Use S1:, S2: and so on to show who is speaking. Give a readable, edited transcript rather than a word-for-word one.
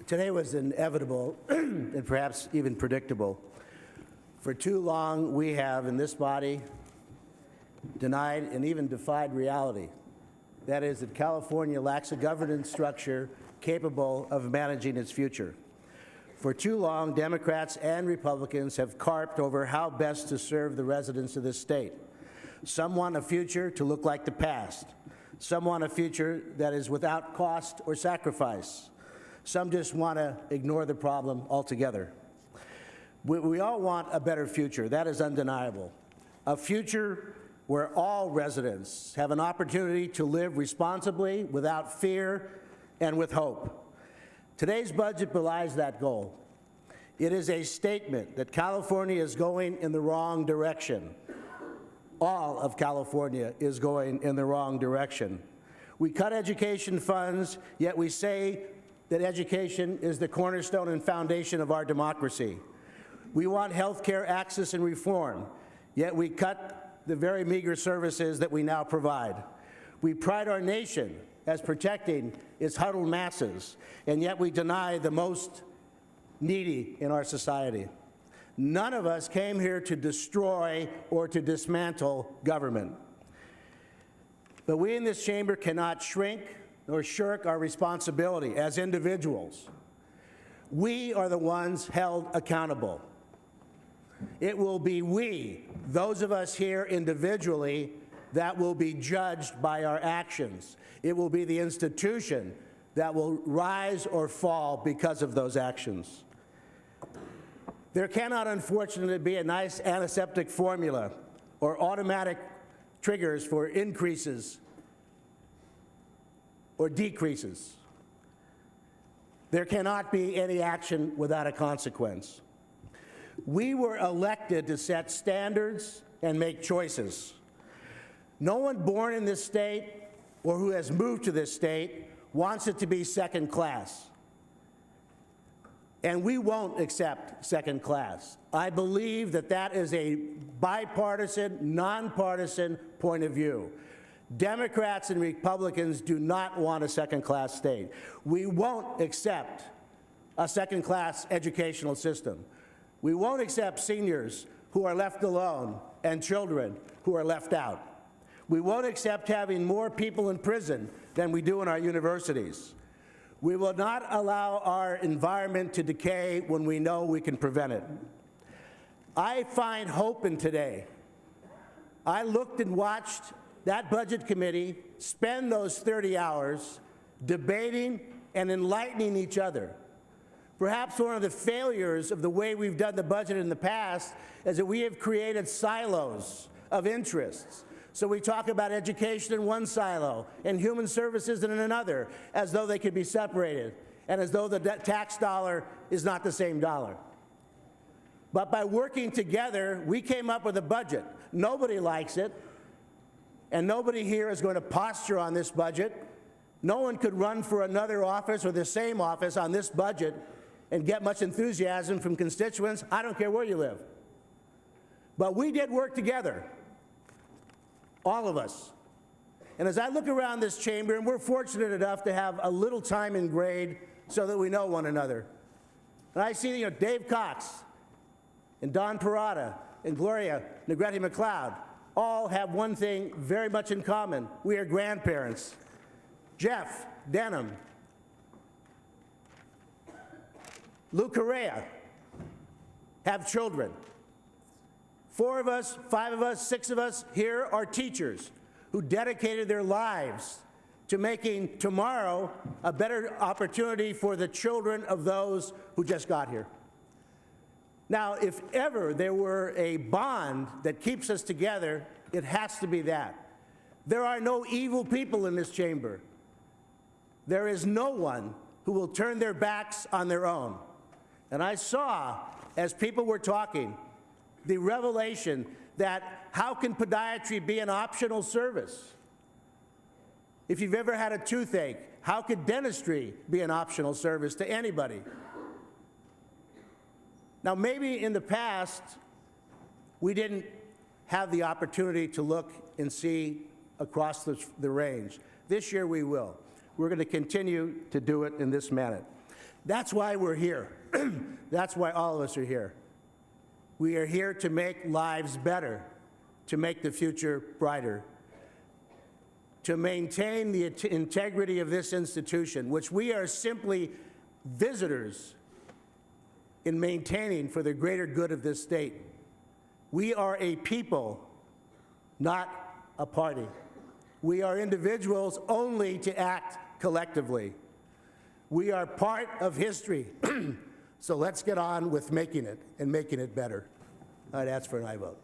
S1: Today was inevitable and perhaps even predictable. For too long, we have, in this body, denied and even defied reality. That is, that California lacks a governance structure capable of managing its future. For too long, Democrats and Republicans have carped over how best to serve the residents of this state. Some want a future to look like the past. Some want a future that is without cost or sacrifice. Some just want to ignore the problem altogether. We all want a better future. That is undeniable. A future where all residents have an opportunity to live responsibly, without fear, and with hope. Today's budget belies that goal. It is a statement that California is going in the wrong direction. All of California is going in the wrong direction. We cut education funds, yet we say that education is the cornerstone and foundation of our democracy. We want health care access and reform, yet we cut the very meager services that we now provide. We pride our nation as protecting its huddled masses, and yet we deny the most needy in our society. None of us came here to destroy or to dismantle government. But we in this chamber cannot shrink nor shirk our responsibility as individuals. We are the ones held accountable. It will be we, those of us here individually, that will be judged by our actions. It will be the institution that will rise or fall because of those actions. There cannot, unfortunately, be a nice antiseptic formula or automatic triggers for increases or decreases. There cannot be any action without a consequence. We were elected to set standards and make choices. No one born in this state or who has moved to this state wants it to be second class. And we won't accept second class. I believe that that is a bipartisan, nonpartisan point of view. Democrats and Republicans do not want a second-class state. We won't accept a second-class educational system. We won't accept seniors who are left alone and children who are left out. We won't accept having more people in prison than we do in our universities. We will not allow our environment to decay when we know we can prevent it. I find hope in today. I looked and watched that budget committee spend those 30 hours debating and enlightening each other. Perhaps one of the failures of the way we've done the budget in the past is that we have created silos of interests. So we talk about education in one silo and human services in another, as though they could be separated and as though the tax dollar is not the same dollar. But by working together, we came up with a budget. Nobody likes it. And nobody here is going to posture on this budget. No one could run for another office or the same office on this budget and get much enthusiasm from constituents. I don't care where you live. But we did work together, all of us. And as I look around this chamber, and we're fortunate enough to have a little time in grade so that we know one another. And I see, Dave Cox and Don Perata and Gloria Negrete-McLeod all have one thing very much in common. We are grandparents. Jeff Denham, Lou Correa have children. 4 of us, 5 of us, 6 of us here are teachers who dedicated their lives to making tomorrow a better opportunity for the children of those who just got here. Now, if ever there were a bond that keeps us together, it has to be that. There are no evil people in this chamber. There is no one who will turn their backs on their own. And I saw, as people were talking, the revelation that how can podiatry be an optional service? If you've ever had a toothache, how could dentistry be an optional service to anybody? Now, maybe in the past, we didn't have the opportunity to look and see across the range. This year we will. We're going to continue to do it in this manner. That's why we're here. That's why all of us are here. We are here to make lives better, to make the future brighter, to maintain the integrity of this institution, which we are simply visitors in maintaining for the greater good of this state. We are a people, not a party. We are individuals only to act collectively. We are part of history. So let's get on with making it and making it better. I'd ask for an aye vote.